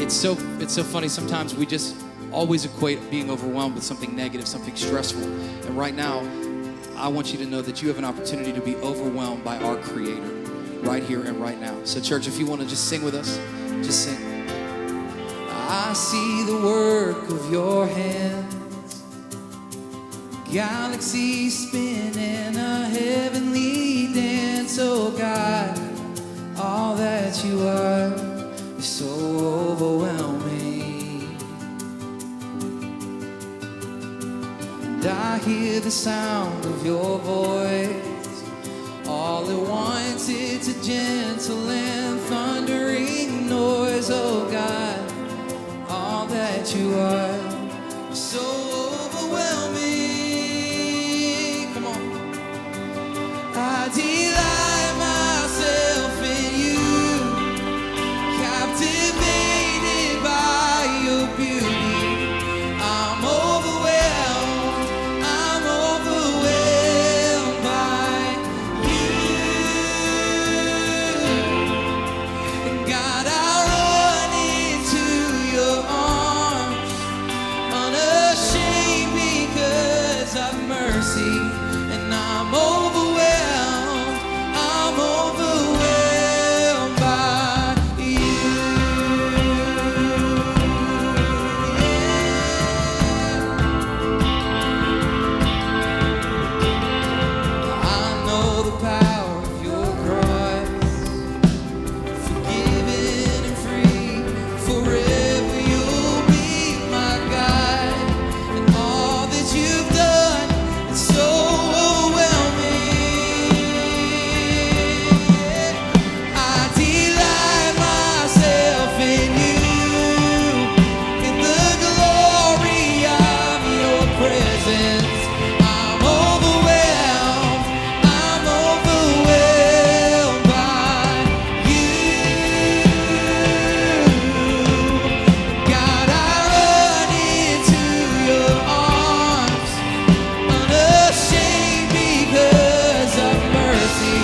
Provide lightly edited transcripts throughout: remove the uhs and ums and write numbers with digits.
it's so funny. Sometimes we just always equate being overwhelmed with something negative, something stressful. And right now, I want you to know that you have an opportunity to be overwhelmed by our Creator right here and right now. So church, if you want to just sing with us, just sing. I see the work of your hands, galaxies spinning a heavenly dance. Oh God, all that you are is so overwhelming. And I hear the sound of your voice. All at once it's a gentle and thundering noise. Oh God, all that you are is so overwhelming. Come on. I delight myself in you, captivated by your beauty. I'm overwhelmed by you. And God, I run into your arms, unashamed because of mercy. And I'm overwhelmed by you. I know the power of your cross, forgiven and free. Forever you'll be my guide, and all that you've done is so overwhelming. I delight myself in you, in the glory of your presence. I'm overwhelmed by you. God, I run into your arms, unashamed because of mercy.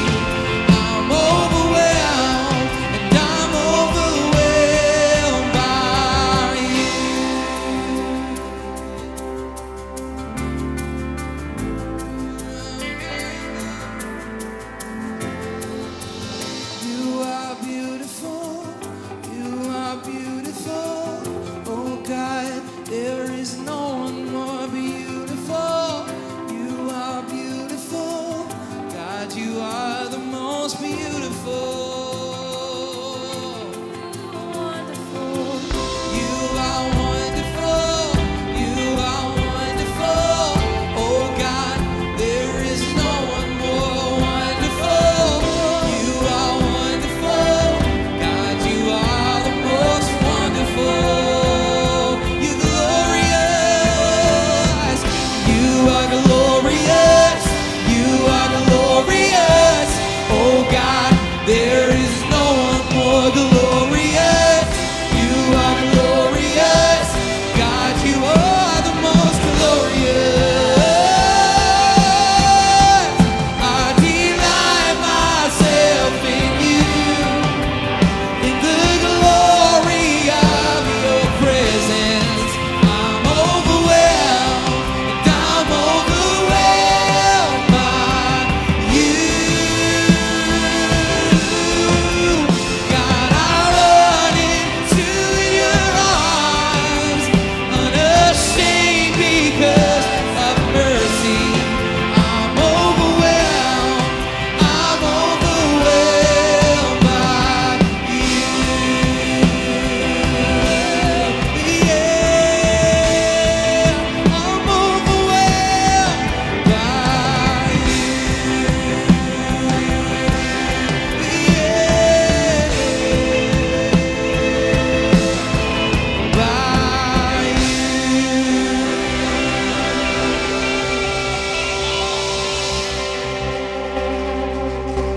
I'm overwhelmed by you. You are beautiful, you are beautiful. Oh God, there is no one more beautiful. You are beautiful, God, you are the most beautiful. Wonderful. You are wonderful, you are wonderful. Oh God, there is no one more wonderful. You are wonderful, God, you are the most wonderful. You're glorious, you are glorious, you are glorious. Oh God, there is no one more glorious. You are glorious, God, you are the most glorious. I delight myself in you, in the glory of your presence. I'm overwhelmed by you. God, I run into your arms, unashamed because of mercy. I'm overwhelmed by you. Yeah, I'm overwhelmed by you.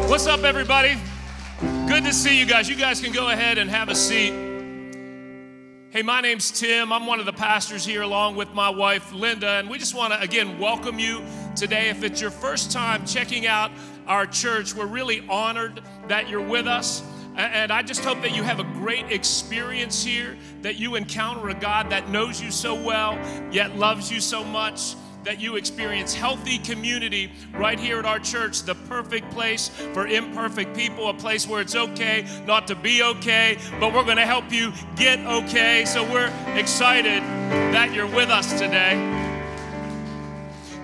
What's up, everybody? Good to see you guys. You guys can go ahead and have a seat. Hey, my name's Tim. I'm one of the pastors here along with my wife, Linda, and we just want to, again, welcome you today. If it's your first time checking out our church, we're really honored that you're with us. And I just hope that you have a great experience here, that you encounter a God that knows you so well, yet loves you so much, that you experience healthy community right here at our church, the perfect place for imperfect people, a place where it's okay not to be okay, but we're going to help you get okay. So we're excited that you're with us today.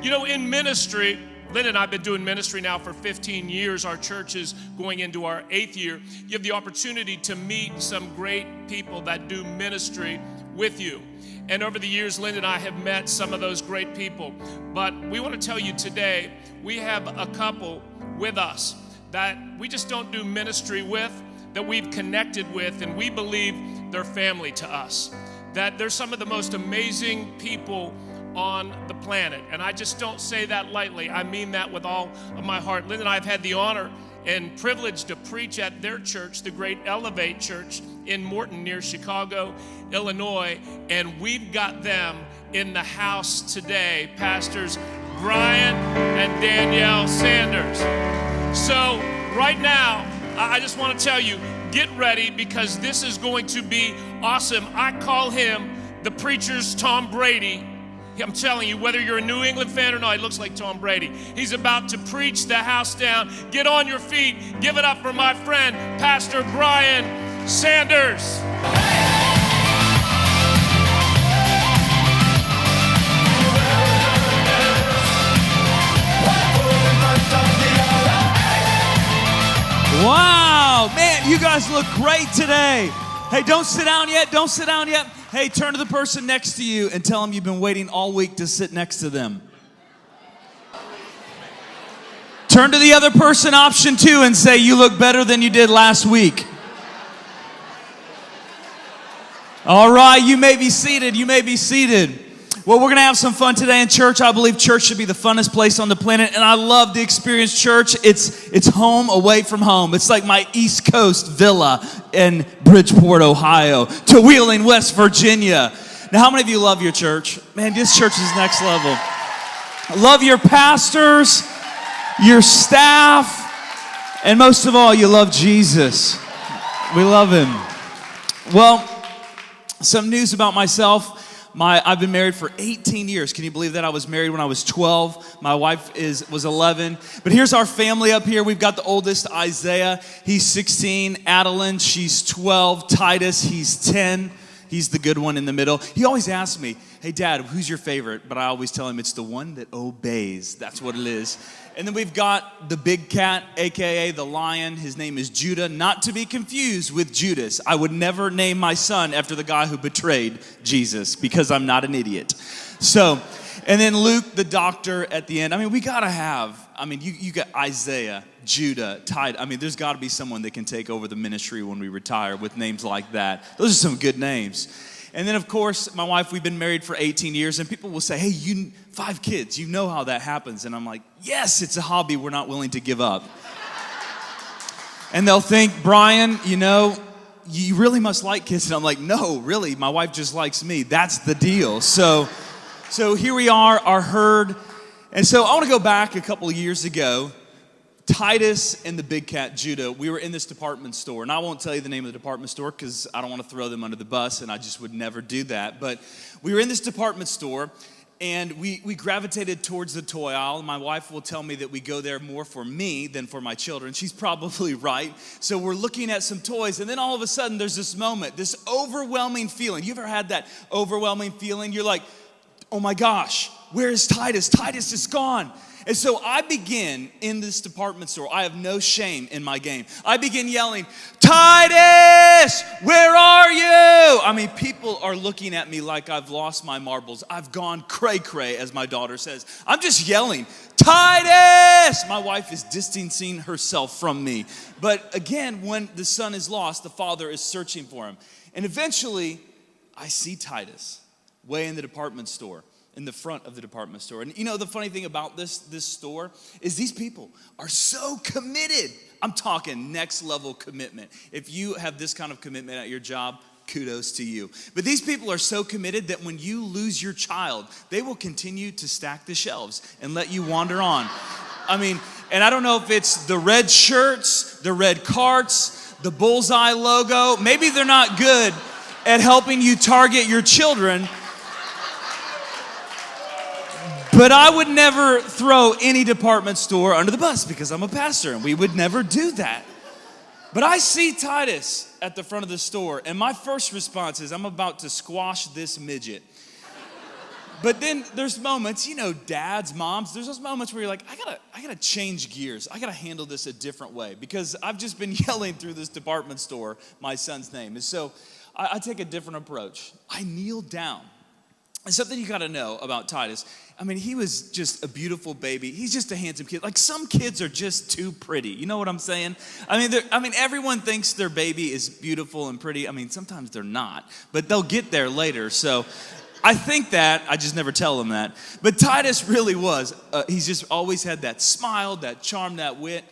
You know, in ministry, Lynn and I have been doing ministry now for 15 years. Our church is going into our 8th year. You have the opportunity to meet some great people that do ministry with you. And over the years, Lynn and I have met some of those great people. But we want to tell you today, we have a couple with us that we just don't do ministry with, that we've connected with, and we believe they're family to us. That they're some of the most amazing people on the planet. And I just don't say that lightly. I mean that with all of my heart. Lynn and I have had the honor and privilege to preach at their church, the great Elevate Church in Morton near Chicago, Illinois, and we've got them in the house today, Pastors Brian and Danielle Sanders. So right now, I just want to tell you, get ready because this is going to be awesome. I call him the preacher's Tom Brady. I'm telling you, whether you're a New England fan or not, he looks like Tom Brady. He's about to preach the house down. Get on your feet. Give it up for my friend, Pastor Brian Sanders. Wow, man, you guys look great today. Hey, don't sit down yet. Don't sit down yet. Hey, turn to the person next to you and tell them you've been waiting all week to sit next to them. Turn to the other person, option 2, and say, you look better than you did last week. All right, you may be seated. You may be seated. Well, we're going to have some fun today in church. I believe church should be the funnest place on the planet, and I love to experience church. It's home away from home. It's like my East Coast villa in Bridgeport, Ohio, to Wheeling, West Virginia. Now, how many of you love your church? Man, this church is next level. I love your pastors, your staff, and most of all, you love Jesus. We love him. Well, some news about myself. I've been married for 18 years. Can you believe that? I was married when I was 12. My wife was 11. But here's our family up here. We've got the oldest, Isaiah. He's 16. Adeline, she's 12. Titus, he's 10. He's the good one in the middle. He always asks me, hey, Dad, who's your favorite? But I always tell him it's the one that obeys. That's what it is. And then we've got the big cat, a.k.a. the lion. His name is Judah, not to be confused with Judas. I would never name my son after the guy who betrayed Jesus because I'm not an idiot. So, and then Luke, the doctor, at the end. I mean, we got to have, you got Isaiah, Judah, Titus. There's got to be someone that can take over the ministry when we retire with names like that. Those are some good names. And then, of course, my wife, we've been married for 18 years, and people will say, hey, 5 kids, you know how that happens. And I'm like, yes, it's a hobby we're not willing to give up. And they'll think, Brian, you really must like kids. And I'm like, no, really, my wife just likes me. That's the deal. So here we are, our herd. And so I want to go back a couple of years ago. Titus and the big cat, Judah, we were in this department store. And I won't tell you the name of the department store because I don't want to throw them under the bus, and I just would never do that. But we were in this department store, and we gravitated towards the toy aisle. My wife will tell me that we go there more for me than for my children. She's probably right. So we're looking at some toys, and then all of a sudden there's this moment, this overwhelming feeling. You ever had that overwhelming feeling? You're like, oh my gosh, where is Titus? Titus is gone. And so I begin in this department store. I have no shame in my game. I begin yelling, Titus, where are you? People are looking at me like I've lost my marbles. I've gone cray-cray, as my daughter says. I'm just yelling, Titus! My wife is distancing herself from me. But again, when the son is lost, the father is searching for him. And eventually, I see Titus way in the department store. In the front of the department store. And the funny thing about this store is these people are so committed. I'm talking next level commitment. If you have this kind of commitment at your job, kudos to you. But these people are so committed that when you lose your child, they will continue to stack the shelves and let you wander on. And I don't know if it's the red shirts, the red carts, the bullseye logo. Maybe they're not good at helping you target your children. But I would never throw any department store under the bus because I'm a pastor and we would never do that. But I see Titus at the front of the store, and my first response is, I'm about to squash this midget. But then there's moments, dads, moms, there's those moments where you're like, I gotta change gears. I gotta handle this a different way because I've just been yelling through this department store my son's name. And so I take a different approach. I kneel down. And something you gotta know about Titus, he was just a beautiful baby. He's just a handsome kid. Like, some kids are just too pretty. You know what I'm saying? Everyone thinks their baby is beautiful and pretty. Sometimes they're not, but they'll get there later. So I think that, I just never tell them that. But Titus really was. He's just always had that smile, that charm, that wit.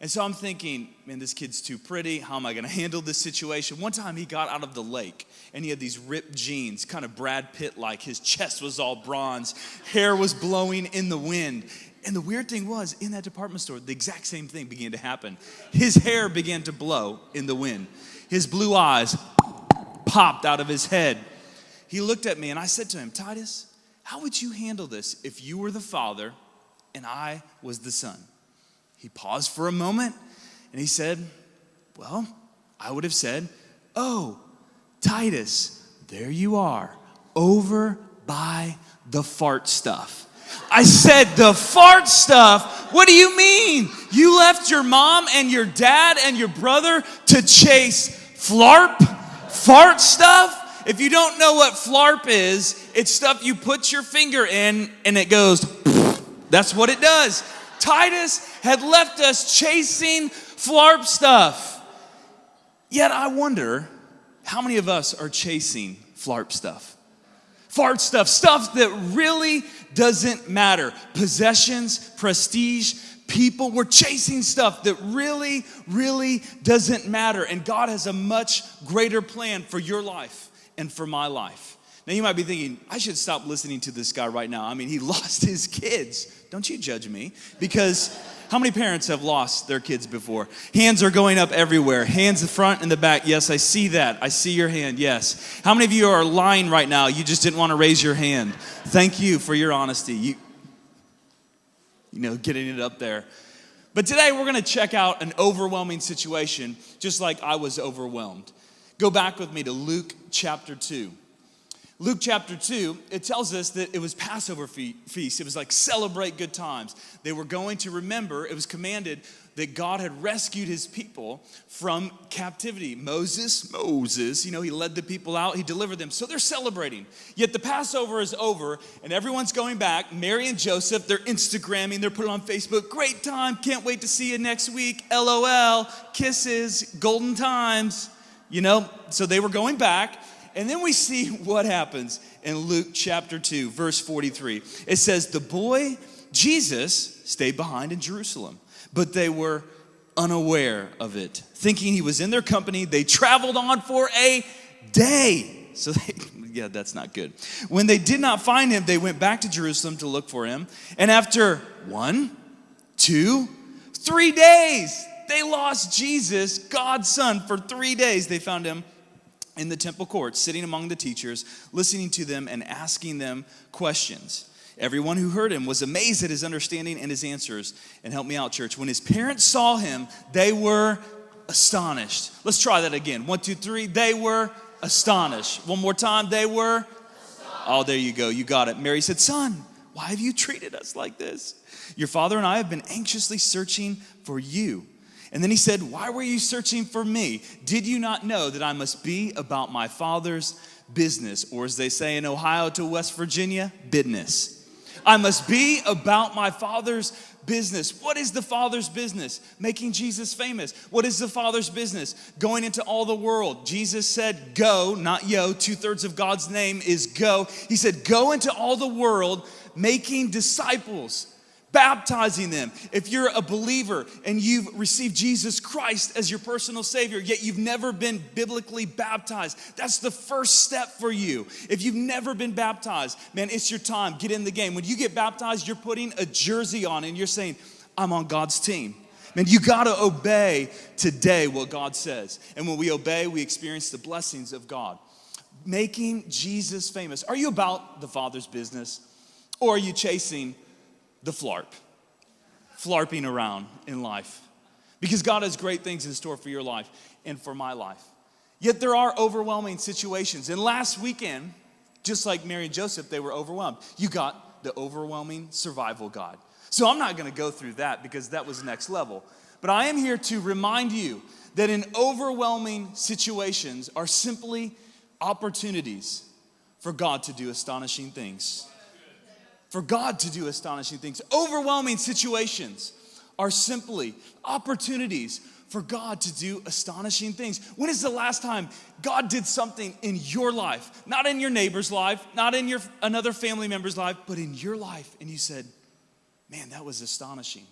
And so I'm thinking, man, this kid's too pretty. How am I going to handle this situation? One time he got out of the lake and he had these ripped jeans, kind of Brad Pitt-like. His chest was all bronze. Hair was blowing in the wind. And the weird thing was, in that department store, the exact same thing began to happen. His hair began to blow in the wind. His blue eyes popped out of his head. He looked at me and I said to him, Titus, how would you handle this if you were the father and I was the son? He paused for a moment and he said, well, I would have said, oh, Titus, there you are, over by the fart stuff. I said, the fart stuff? What do you mean? You left your mom and your dad and your brother to chase fart stuff? If you don't know what flarp is, it's stuff you put your finger in and it goes, that's what it does. Titus had left us chasing flarp stuff. Yet I wonder, how many of us are chasing flarp stuff? Fart stuff, stuff that really doesn't matter. Possessions, prestige, people. We're chasing stuff that really, really doesn't matter. And God has a much greater plan for your life and for my life. Now you might be thinking, I should stop listening to this guy right now. He lost his kids. Don't you judge me. Because how many parents have lost their kids before? Hands are going up everywhere. Hands the front and the back. Yes, I see that. I see your hand. Yes. How many of you are lying right now? You just didn't want to raise your hand. Thank you for your honesty. Getting it up there. But today we're going to check out an overwhelming situation, just like I was overwhelmed. Go back with me to Luke chapter 2. Luke chapter 2, it tells us that it was Passover feast. It was like celebrate good times. They were going to remember, it was commanded that God had rescued his people from captivity. Moses, he led the people out, he delivered them. So they're celebrating. Yet the Passover is over and everyone's going back. Mary and Joseph, they're Instagramming, they're putting on Facebook. Great time, can't wait to see you next week. LOL, kisses, golden times. So they were going back. And then we see what happens in Luke chapter 2, verse 43. It says, the boy, Jesus, stayed behind in Jerusalem, but they were unaware of it. Thinking he was in their company, they traveled on for a day. So that's not good. When they did not find him, they went back to Jerusalem to look for him. And after 1, 2, 3 days, they lost Jesus, God's son, for 3 days. They found him in the temple courts, sitting among the teachers, listening to them and asking them questions. Everyone who heard him was amazed at his understanding and his answers. And help me out, church. When his parents saw him, they were astonished. Let's try that again. 1, 2, 3. They were astonished. One more time. They were astonished. Oh, there you go. You got it. Mary said, son, why have you treated us like this? Your father and I have been anxiously searching for you. And then he said, why were you searching for me? Did you not know that I must be about my father's business? Or as they say in Ohio to West Virginia, business. I must be about my father's business. What is the Father's business? Making Jesus famous. What is the Father's business? Going into all the world. Jesus said, go, not yo. 2/3 of God's name is go. He said, go into all the world, making disciples. Baptizing them. If you're a believer and you've received Jesus Christ as your personal Savior, yet you've never been biblically baptized, that's the first step for you. If you've never been baptized, man, it's your time. Get in the game. When you get baptized, you're putting a jersey on and you're saying, I'm on God's team. Man, you got to obey today what God says. And when we obey, we experience the blessings of God. Making Jesus famous. Are you about the Father's business? Or are you chasing the flarp? Flarping around in life. Because God has great things in store for your life and for my life. Yet there are overwhelming situations. And last weekend, just like Mary and Joseph, they were overwhelmed. You got the overwhelming survival guide. So I'm not going to go through that because that was next level. But I am here to remind you that in overwhelming situations are simply opportunities for God to do astonishing things. For God to do astonishing things. Overwhelming situations are simply opportunities for God to do astonishing things. When is the last time God did something in your life? Not in your neighbor's life, not in another family member's life, but in your life. And you said, man, that was astonishing.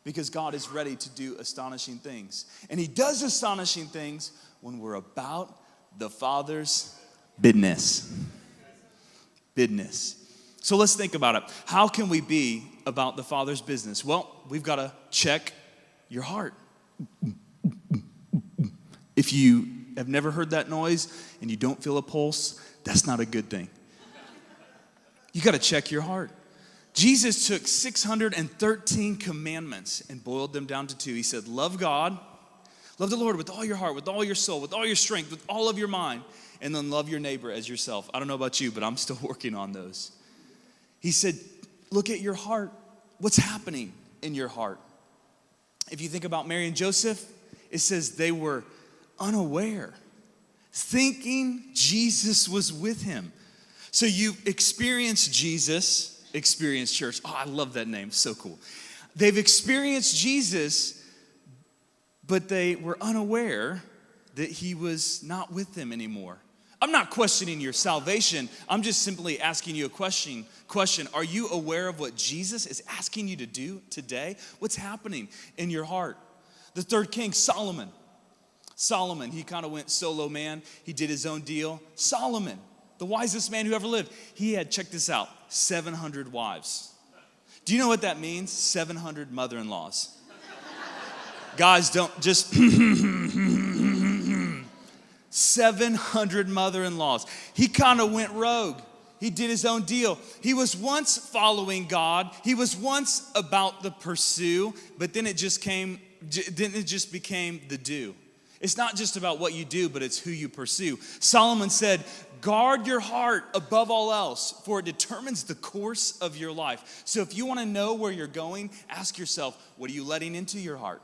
Because God is ready to do astonishing things. And he does astonishing things when we're about the Father's business. Business. So let's think about it. How can we be about the Father's business? Well, we've got to check your heart. If you have never heard that noise and you don't feel a pulse, that's not a good thing. You got to check your heart. Jesus took 613 commandments and boiled them down to 2. He said, love God, love the Lord with all your heart, with all your soul, with all your strength, with all of your mind, and then love your neighbor as yourself. I don't know about you, but I'm still working on those. He said, look at your heart. What's happening in your heart? If you think about Mary and Joseph, it says they were unaware, thinking Jesus was with him. So you experience Jesus, experience church. Oh, I love that name. So cool. They've experienced Jesus, but they were unaware that he was not with them anymore. I'm not questioning your salvation. I'm just simply asking you a question. Are you aware of what Jesus is asking you to do today? What's happening in your heart? The third king, Solomon. Solomon, he kind of went solo man. He did his own deal. Solomon, the wisest man who ever lived. He had, check this out, 700 wives. Do you know what that means? 700 mother-in-laws. Guys, don't just 700 mother-in-laws. He kind of went rogue. He did his own deal. He was once following God. He was once about the pursue, but then it just became the do. It's not just about what you do, but it's who you pursue. Solomon said, guard your heart above all else, for it determines the course of your life. So if you want to know where you're going, ask yourself, what are you letting into your heart?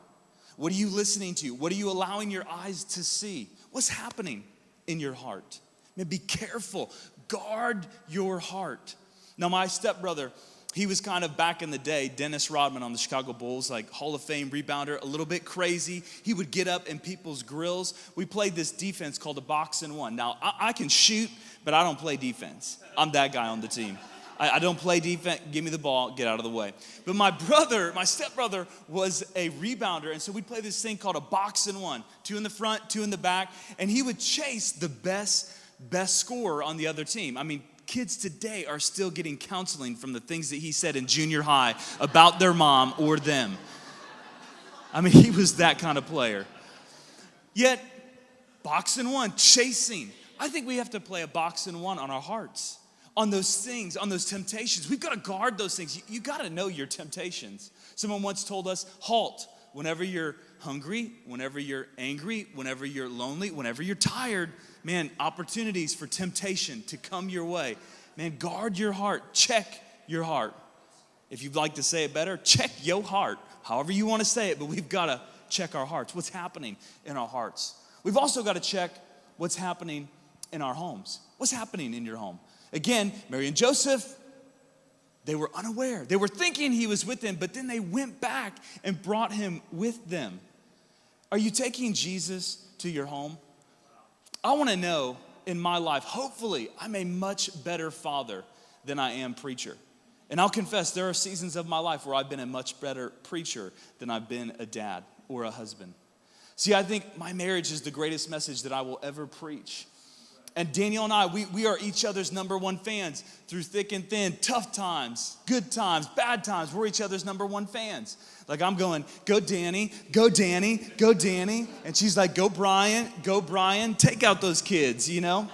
What are you listening to? What are you allowing your eyes to see? What's happening in your heart? Man, be careful. Guard your heart. Now, my stepbrother, he was kind of back in the day, Dennis Rodman on the Chicago Bulls, like Hall of Fame rebounder, a little bit crazy. He would get up in people's grills. We played this defense called a box and one. Now, I can shoot, but I don't play defense. I'm that guy on the team. I don't play defense. Give me the ball, get out of the way. But my stepbrother was a rebounder, and so we'd play this thing called a box and one. 2 in the front, 2 in the back, and he would chase the best scorer on the other team. I mean, kids today are still getting counseling from the things that he said in junior high about their mom or them. I mean, he was that kind of player. Yet, box and one, chasing. I think we have to play a box and one on our hearts, on those things, on those temptations. We've got to guard those things. You got to know your temptations. Someone once told us, halt whenever you're hungry, whenever you're angry, whenever you're lonely, whenever you're tired. Man, opportunities for temptation to come your way. Man, guard your heart. Check your heart. If you'd like to say it better, check your heart. However you want to say it, but we've got to check our hearts. What's happening in our hearts? We've also got to check what's happening in our homes. What's happening in your home? Again, Mary and Joseph, they were unaware. They were thinking he was with them, but then they went back and brought him with them. Are you taking Jesus to your home? I want to know in my life, hopefully, I'm a much better father than I am preacher. And I'll confess, there are seasons of my life where I've been a much better preacher than I've been a dad or a husband. See, I think my marriage is the greatest message that I will ever preach. And Danielle and I, we are each other's number one fans through thick and thin, tough times, good times, bad times. We're each other's number one fans. Like I'm going, go Danny, go Danny, go Danny. And she's like, go Brian, take out those kids, you know?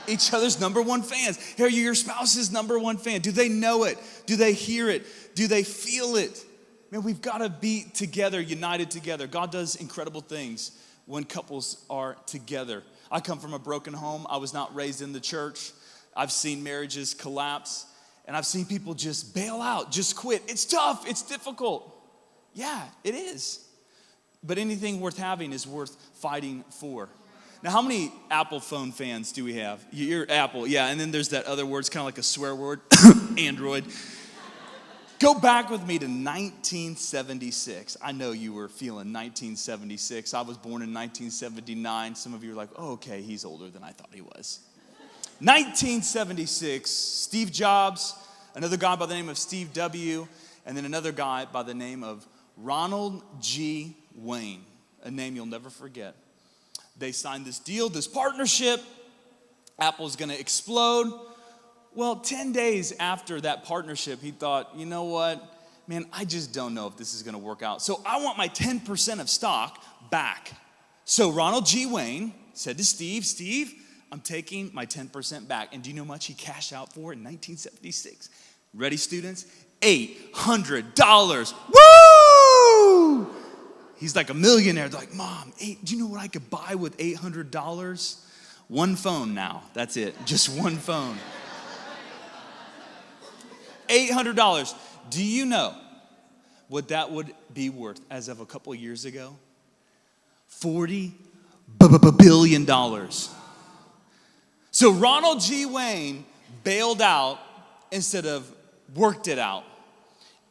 Each other's number one fans. Are you your spouse's number one fan? Do they know it? Do they hear it? Do they feel it? Man, we've got to be together, united together. God does incredible things when couples are together. I come from a broken home. I was not raised in the church. I've seen marriages collapse, and I've seen people just bail out, just quit. It's tough. It's difficult. Yeah, it is. But anything worth having is worth fighting for. Now, how many Apple phone fans do we have? You're Apple, yeah, and then there's that other word. It's kind of like a swear word, Android. Go back with me to 1976. I know you were feeling 1976. I was born in 1979. Some of you are like, oh, okay, he's older than I thought he was. 1976, Steve Jobs, another guy by the name of Steve W., and then another guy by the name of Ronald G. Wayne, a name you'll never forget. They signed this deal, this partnership. Apple's going to explode. Well, 10 days after that partnership, he thought, you know what? Man, I just don't know if this is going to work out. So I want my 10% of stock back. So Ronald G. Wayne said to Steve, I'm taking my 10% back. And do you know how much he cashed out for in 1976? Ready, students? $800. Woo! He's like a millionaire. They're like, Mom, do you know what I could buy with $800? One phone now. That's it. Just one phone. $800. Do you know what that would be worth as of a couple of years ago? $40 billion. So Ronald G. Wayne bailed out instead of worked it out.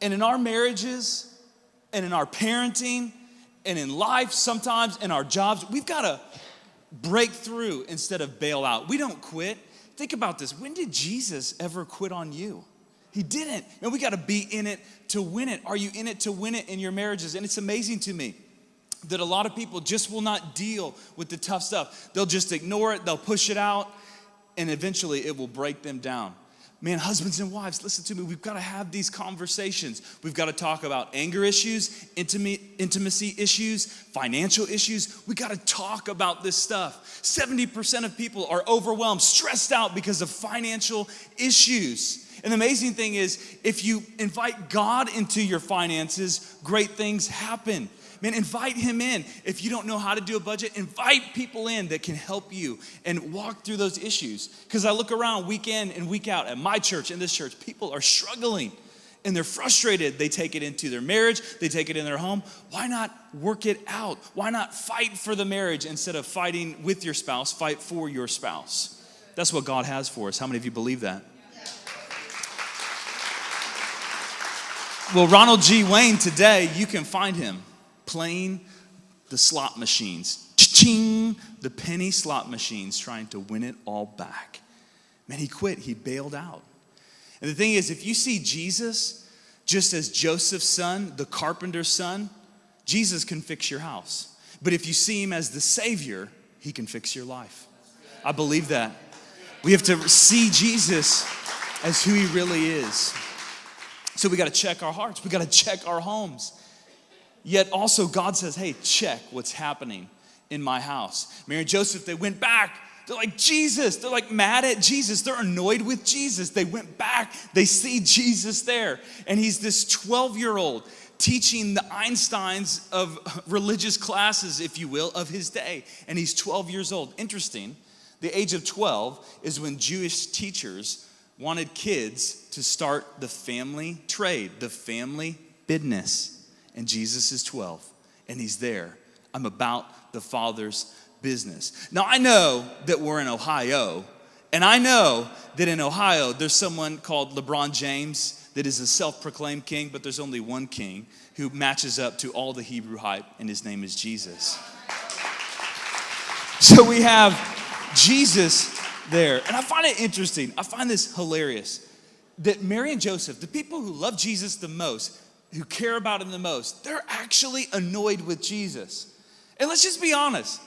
And in our marriages and in our parenting and in life, sometimes in our jobs, we've got to break through instead of bail out. We don't quit. Think about this. When did Jesus ever quit on you? He didn't. And we got to be in it to win it. Are you in it to win it in your marriages? And it's amazing to me that a lot of people just will not deal with the tough stuff. They'll just ignore it. They'll push it out. And eventually it will break them down. Man, husbands and wives, listen to me. We've got to have these conversations. We've got to talk about anger issues, intimacy issues, financial issues. We got to talk about this stuff. 70% of people are overwhelmed, stressed out because of financial issues. And the amazing thing is, if you invite God into your finances, great things happen. Man, invite him in. If you don't know how to do a budget, invite people in that can help you and walk through those issues. Because I look around week in and week out at my church, in this church, people are struggling and they're frustrated. They take it into their marriage. They take it in their home. Why not work it out? Why not fight for the marriage instead of fighting with your spouse? Fight for your spouse. That's what God has for us. How many of you believe that? Well, Ronald G. Wayne today, you can find him playing the slot machines. Cha-ching! The penny slot machines, trying to win it all back. Man, he quit. He bailed out. And the thing is, if you see Jesus just as Joseph's son, the carpenter's son, Jesus can fix your house. But if you see him as the Savior, he can fix your life. I believe that. We have to see Jesus as who he really is. So we got to check our hearts. We got to check our homes. Yet also God says, hey, check what's happening in my house. Mary and Joseph, they went back. They're like, Jesus. They're like mad at Jesus. They're annoyed with Jesus. They went back. They see Jesus there. And he's this 12-year-old teaching the Einsteins of religious classes, if you will, of his day. And he's 12 years old. Interesting. The age of 12 is when Jewish teachers wanted kids to start the family trade, the family business. And Jesus is 12, and he's there. I'm about the Father's business. Now, I know that we're in Ohio, and I know that in Ohio, there's someone called LeBron James that is a self-proclaimed king, but there's only one king who matches up to all the Hebrew hype, and his name is Jesus. So we have Jesus there. And I find it interesting. I find this hilarious that Mary and Joseph, the people who love Jesus the most, who care about him the most, they're actually annoyed with Jesus. And let's just be honest.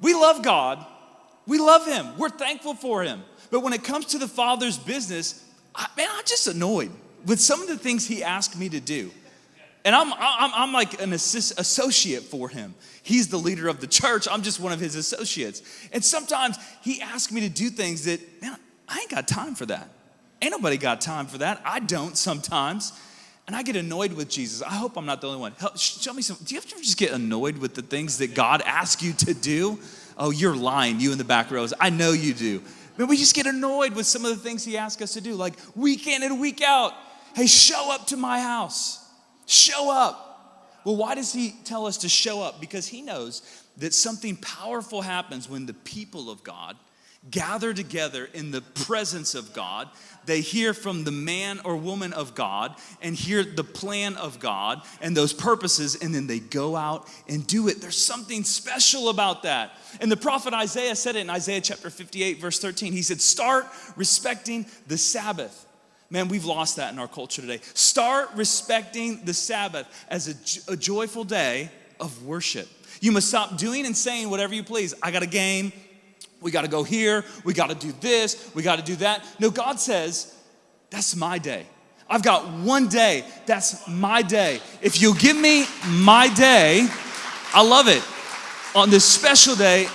We love God. We love him. We're thankful for him. But when it comes to the Father's business, I'm just annoyed with some of the things he asked me to do. And I'm like an associate for him. He's the leader of the church. I'm just one of his associates. And sometimes he asks me to do things that, man, I ain't got time for that. Ain't nobody got time for that. I don't sometimes. And I get annoyed with Jesus. I hope I'm not the only one. Show me some. Do you ever just get annoyed with the things that God asks you to do? Oh, you're lying, you in the back rows. I know you do. Man, we just get annoyed with some of the things he asks us to do, like week in and week out. Hey, show up to my house. Show up. Well, why does he tell us to show up? Because he knows that something powerful happens when the people of God gather together in the presence of God. They hear from the man or woman of God and hear the plan of God and those purposes, and then they go out and do it. There's something special about that. And the prophet Isaiah said it in Isaiah chapter 58, verse 13. He said, start respecting the Sabbath. Man, we've lost that in our culture today. Start respecting the Sabbath as a joyful day of worship. You must stop doing and saying whatever you please. I got a game. We got to go here. We got to do this. We got to do that. No, God says, that's my day. I've got one day. That's my day. If you'll give me my day, I love it. On this special day,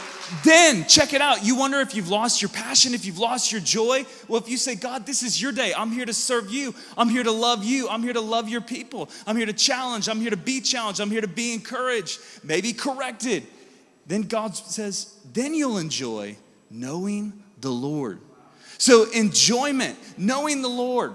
then check it out. You wonder if you've lost your passion, if you've lost your joy. Well, if you say, God, this is your day. I'm here to serve you. I'm here to love you. I'm here to love your people. I'm here to challenge. I'm here to be challenged. I'm here to be encouraged, maybe corrected. Then God says, then you'll enjoy knowing the Lord. So enjoyment, knowing the Lord,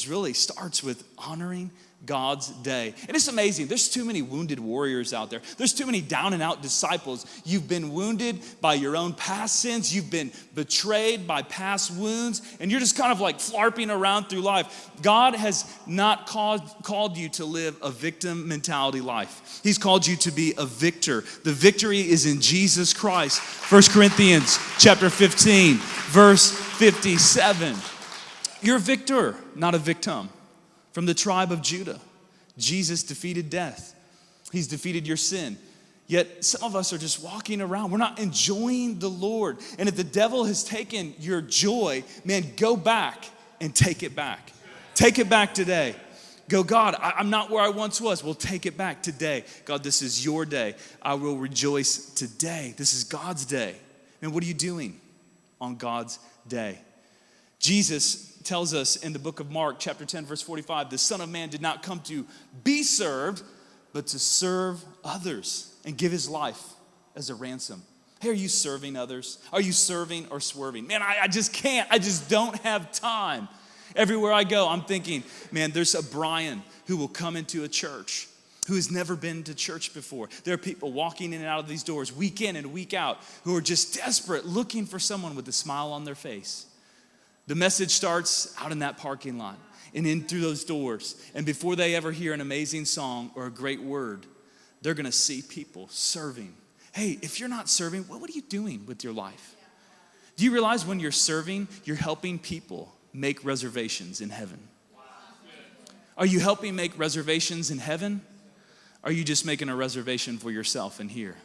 really starts with honoring God's day. And it's amazing. There's too many wounded warriors out there. There's too many down and out disciples. You've been wounded by your own past sins. You've been betrayed by past wounds. And you're just kind of like flarping around through life. God has not called you to live a victim mentality life. He's called you to be a victor. The victory is in Jesus Christ. 1 Corinthians chapter 15, verse 57. You're a victor, not a victim. From the tribe of Judah, Jesus defeated death. He's defeated your sin. Yet some of us are just walking around. We're not enjoying the Lord. And if the devil has taken your joy, man, go back and take it back. Take it back today. Go, God, I'm not where I once was. Well, take it back today. God, this is your day. I will rejoice today. This is God's day. And what are you doing on God's day? Jesus tells us in the book of Mark, chapter 10, verse 45, the Son of Man did not come to be served, but to serve others and give his life as a ransom. Hey, are you serving others? Are you serving or swerving? Man, I just can't. I just don't have time. Everywhere I go, I'm thinking, man, there's a Brian who will come into a church who has never been to church before. There are people walking in and out of these doors week in and week out who are just desperate, looking for someone with a smile on their face. The message starts out in that parking lot and in through those doors. And before they ever hear an amazing song or a great word, they're going to see people serving. Hey, if you're not serving, what are you doing with your life? Do you realize when you're serving, you're helping people make reservations in heaven? Are you helping make reservations in heaven? Or are you just making a reservation for yourself in here?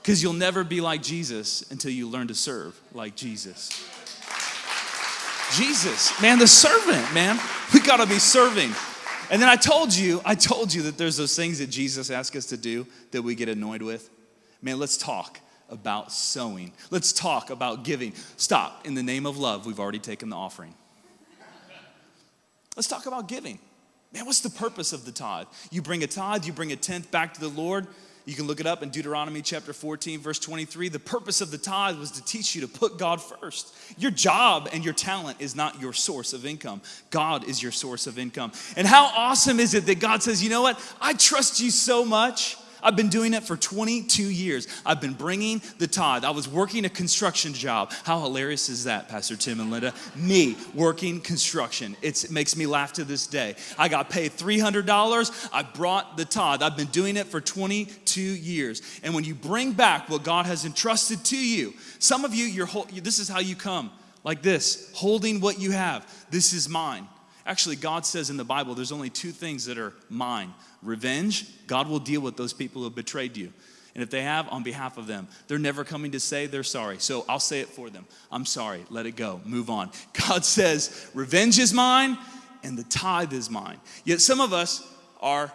Because you'll never be like Jesus until you learn to serve like Jesus. Jesus, man, the servant, man. We got to be serving. And then I told you that there's those things that Jesus asks us to do that we get annoyed with. Man, let's talk about sowing. Let's talk about giving. Stop. In the name of love, we've already taken the offering. Let's talk about giving. Man, what's the purpose of the tithe? You bring a tithe, you bring a tenth back to the Lord. You can look it up in Deuteronomy chapter 14, verse 23. The purpose of the tithe was to teach you to put God first. Your job and your talent is not your source of income. God is your source of income. And how awesome is it that God says, you know what? I trust you so much. I've been doing it for 22 years. I've been bringing the tithe. I was working a construction job. How hilarious is that, Pastor Tim and Linda? Me working construction. It makes me laugh to this day. I got paid $300. I brought the tithe. I've been doing it for 22 years. And when you bring back what God has entrusted to you, some of you, this is how you come, like this, holding what you have. This is mine. Actually, God says in the Bible, there's only two things that are mine. Revenge, God will deal with those people who have betrayed you. And if they have, on behalf of them, they're never coming to say they're sorry. So I'll say it for them. I'm sorry. Let it go. Move on. God says, revenge is mine and the tithe is mine. Yet some of us are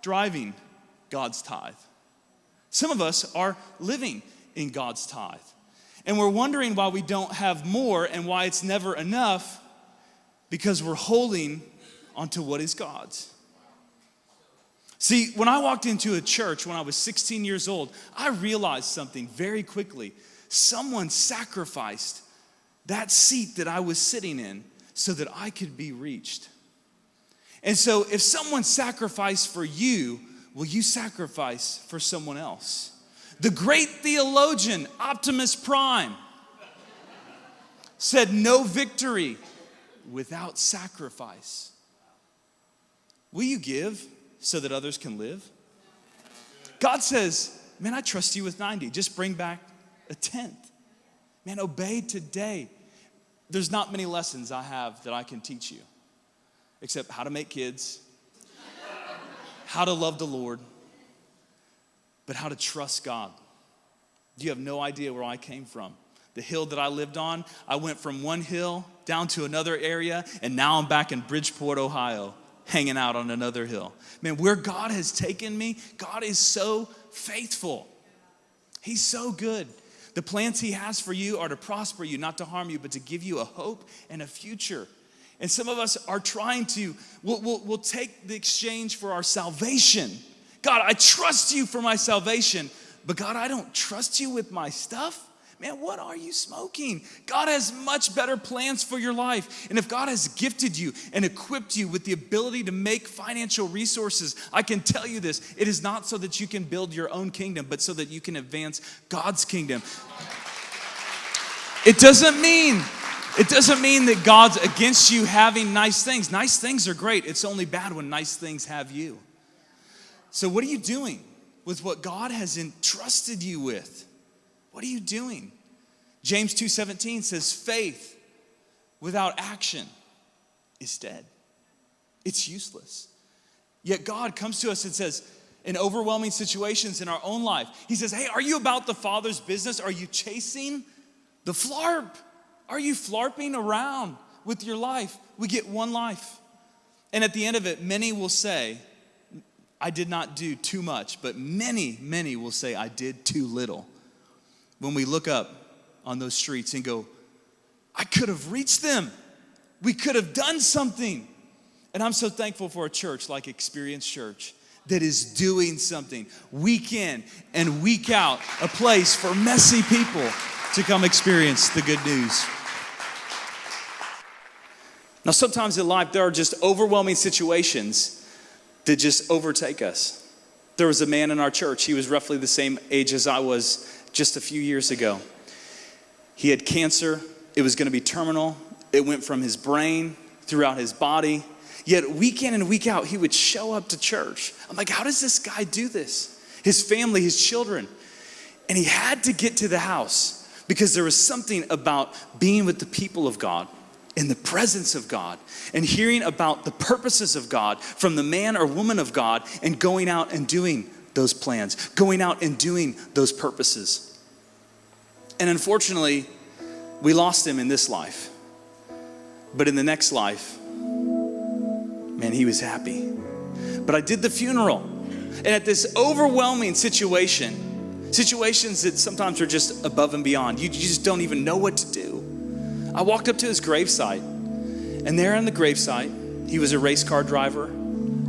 driving God's tithe. Some of us are living in God's tithe. And we're wondering why we don't have more and why it's never enough, because we're holding onto what is God's. See, when I walked into a church when I was 16 years old, I realized something very quickly. Someone sacrificed that seat that I was sitting in so that I could be reached. And so if someone sacrificed for you, will you sacrifice for someone else? The great theologian, Optimus Prime, said, no victory without sacrifice. Will you give so that others can live? God says, man, I trust you with 90. Just bring back a 10th. Man, obey today. There's not many lessons I have that I can teach you, except how to make kids, how to love the Lord, but how to trust God. You have no idea where I came from. The hill that I lived on, I went from one hill down to another area, and now I'm back in Bridgeport, Ohio, hanging out on another hill. Man, where God has taken me, God is so faithful. He's so good. The plans he has for you are to prosper you, not to harm you, but to give you a hope and a future. And some of us are trying to, we'll take the exchange for our salvation. God, I trust you for my salvation, but God, I don't trust you with my stuff. Man, what are you smoking? God has much better plans for your life. And if God has gifted you and equipped you with the ability to make financial resources, I can tell you this, it is not so that you can build your own kingdom, but so that you can advance God's kingdom. It doesn't mean that God's against you having nice things. Nice things are great. It's only bad when nice things have you. So what are you doing with what God has entrusted you with? What are you doing? James 2:17 says, faith without action is dead. It's useless. Yet God comes to us and says, in overwhelming situations in our own life, he says, hey, are you about the Father's business? Are you chasing the flarp? Are you flarping around with your life? We get one life. And at the end of it, many will say, I did not do too much, but many will say, I did too little. When we look up on those streets and go, I could have reached them. We could have done something. And I'm so thankful for a church like Experience Church that is doing something week in and week out, a place for messy people to come experience the good news. Now, sometimes in life, there are just overwhelming situations that just overtake us. There was a man in our church. He was roughly the same age as I was just a few years ago. He had cancer. It was going to be terminal. It went from his brain throughout his body. Yet week in and week out, he would show up to church. I'm like, how does this guy do this? His family, his children. And he had to get to the house because there was something about being with the people of God, in the presence of God, and hearing about the purposes of God from the man or woman of God, and going out and doing those plans, going out and doing those purposes. And unfortunately, we lost him in this life. But in the next life, man, he was happy. But I did the funeral. And at this overwhelming situations that sometimes are just above and beyond, you just don't even know what to do. I walked up to his gravesite, and there on the gravesite, he was a race car driver,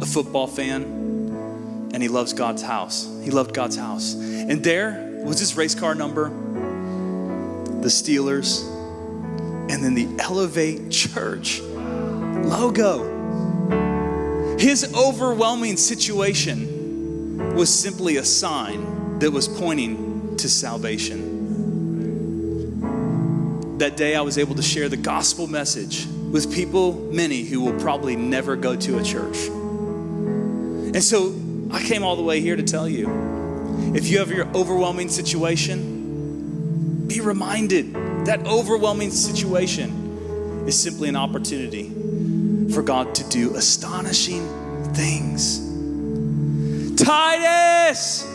a football fan, and he loves God's house. He loved God's house. And there was his race car number, the Steelers, and then the Elevate Church logo. His overwhelming situation was simply a sign that was pointing to salvation. That day I was able to share the gospel message with people, many who will probably never go to a church. And so I came all the way here to tell you, if you have your overwhelming situation, be reminded that overwhelming situation is simply an opportunity for God to do astonishing things. Titus,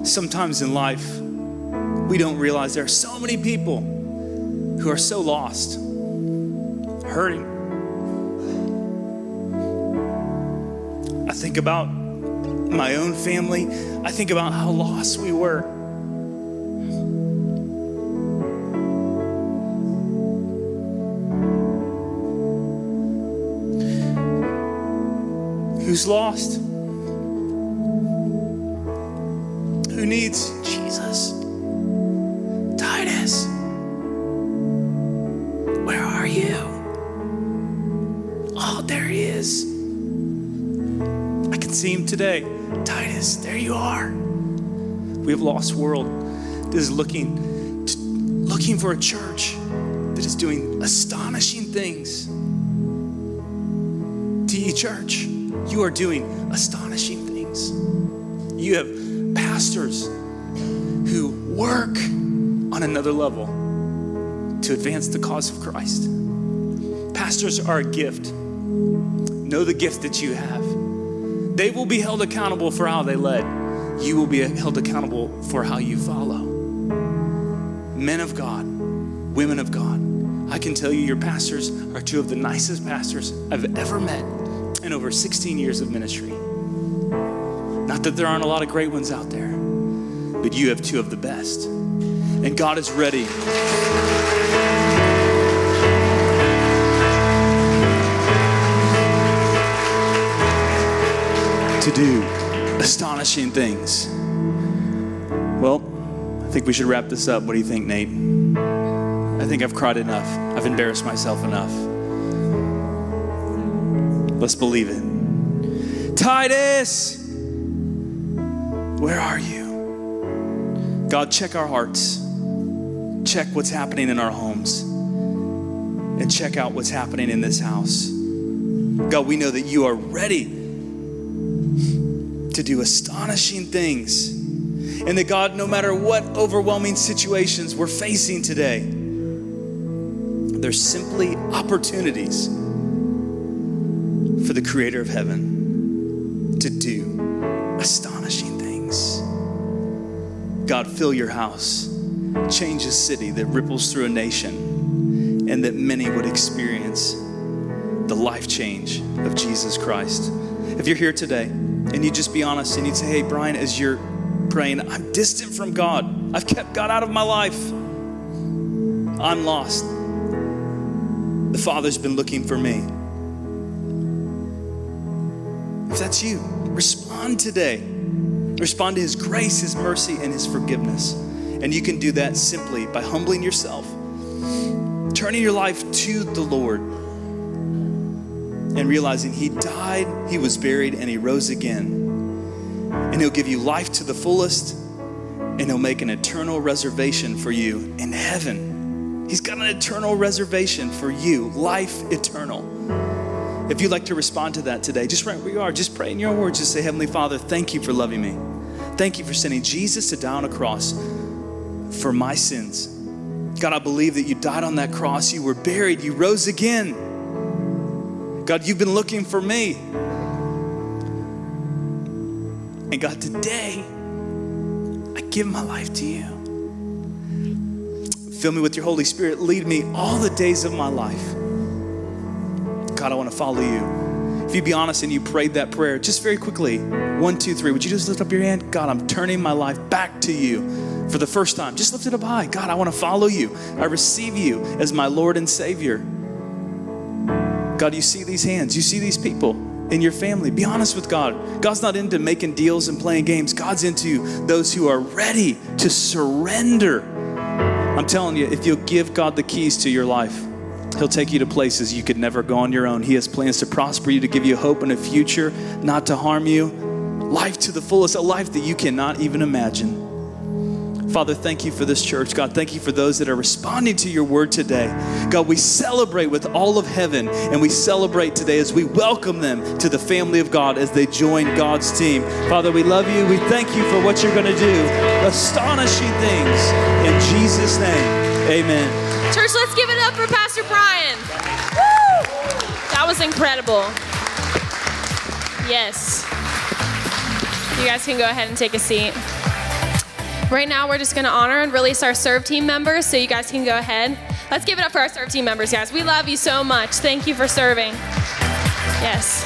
Sometimes in life, we don't realize there are so many people who are so lost, hurting. I think about my own family. I think about how lost we were. Who's lost? Who needs Jesus? Titus, where are you? Oh, there he is. I can see him today. Titus, there you are. We have a lost world that is looking for a church that is doing astonishing things. TE Church, you are doing astonishing things. You have pastors who work on another level to advance the cause of Christ. Pastors are a gift. Know the gift that you have. They will be held accountable for how they led. You will be held accountable for how you follow. Men of God, women of God, I can tell you your pastors are two of the nicest pastors I've ever met in over 16 years of ministry. Not that there aren't a lot of great ones out there, but you have two of the best. And God is ready to do astonishing things. Well, I think we should wrap this up. What do you think, Nate? I think I've cried enough. I've embarrassed myself enough. Let's believe it. Titus, where are you? God, check our hearts. Check what's happening in our homes. And check out what's happening in this house. God, we know that you are ready to do astonishing things. And that God, no matter what overwhelming situations we're facing today, there's simply opportunities for the Creator of heaven to do astonishing things. God, fill your house. Change a city that ripples through a nation, and that many would experience the life change of Jesus Christ. If you're here today and you just be honest and you'd say, hey, Brian, as you're praying, I'm distant from God. I've kept God out of my life. I'm lost. The Father's been looking for me. If that's you, respond today. Respond to his grace, his mercy, and his forgiveness. And you can do that simply by humbling yourself, turning your life to the Lord, and realizing he died, he was buried, and he rose again. And he'll give you life to the fullest, and he'll make an eternal reservation for you in heaven. He's got an eternal reservation for you, life eternal. If you'd like to respond to that today, just right where you are, just pray in your own words. Just say, Heavenly Father, thank you for loving me. Thank you for sending Jesus to die on a cross for my sins. God, I believe that you died on that cross. You were buried. You rose again. God, you've been looking for me. And God, today, I give my life to you. Fill me with your Holy Spirit. Lead me all the days of my life. God, I want to follow you. If you'd be honest and you prayed that prayer, just very quickly, 1, 2, 3, would you just lift up your hand? God, I'm turning my life back to you for the first time. Just lift it up high. God, I want to follow you. I receive you as my Lord and Savior. God, you see these hands. You see these people in your family. Be honest with God. God's not into making deals and playing games. God's into those who are ready to surrender. I'm telling you, if you'll give God the keys to your life, he'll take you to places you could never go on your own. He has plans to prosper you, to give you hope and a future, not to harm you. Life to the fullest, a life that you cannot even imagine. Father, thank you for this church. God, thank you for those that are responding to your word today. God, we celebrate with all of heaven, and we celebrate today as we welcome them to the family of God as they join God's team. Father, we love you. We thank you for what you're going to do. Astonishing things. In Jesus' name, amen. Church, let's give it up for Pastor Brian. Woo! That was incredible. Yes. You guys can go ahead and take a seat. Right now, we're just going to honor and release our serve team members, so you guys can go ahead. Let's give it up for our serve team members, guys. We love you so much. Thank you for serving. Yes.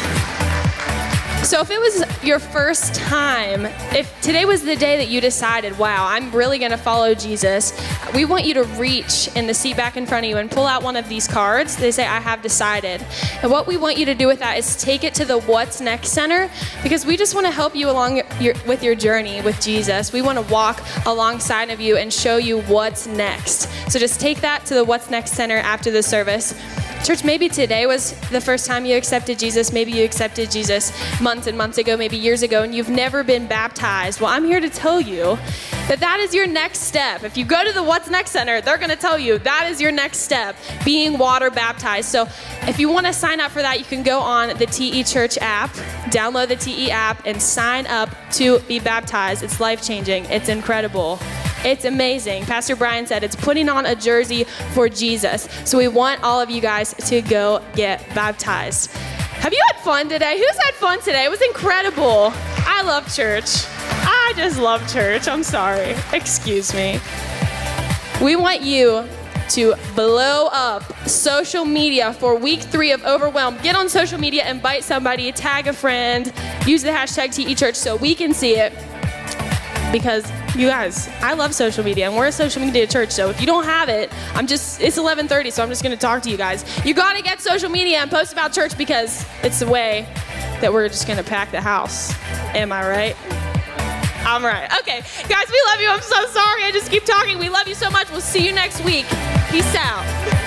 So if it was your first time, if today was the day that you decided, wow, I'm really going to follow Jesus, we want you to reach in the seat back in front of you and pull out one of these cards. They say, I have decided. And what we want you to do with that is take it to the What's Next Center, because we just want to help you along with your journey with Jesus. We want to walk alongside of you and show you what's next. So just take that to the What's Next Center after the service. Church, maybe today was the first time you accepted Jesus. Maybe you accepted Jesus months and months ago, maybe years ago, and you've never been baptized. Well, I'm here to tell you that that is your next step. If you go to the What's Next Center, they're going to tell you that is your next step, being water baptized. So if you want to sign up for that, you can go on the TE Church app, download the TE app, and sign up to be baptized. It's life-changing. It's incredible. It's amazing. Pastor Brian said it's putting on a jersey for Jesus. So we want all of you guys to go get baptized. Have you had fun today? Who's had fun today? It was incredible. I love church. I just love church. I'm sorry. Excuse me. We want you to blow up social media for week 3 of Overwhelmed. Get on social media, invite somebody, tag a friend, use the hashtag TE Church so we can see it. Because you guys, I love social media, and we're a social media church, so if you don't have it, it's 11:30, so I'm just gonna talk to you guys. You gotta get social media and post about church, because it's the way that we're just gonna pack the house. Am I right? I'm right. Okay, guys, we love you. I'm so sorry I just keep talking. We love you so much. We'll see you next week. Peace out.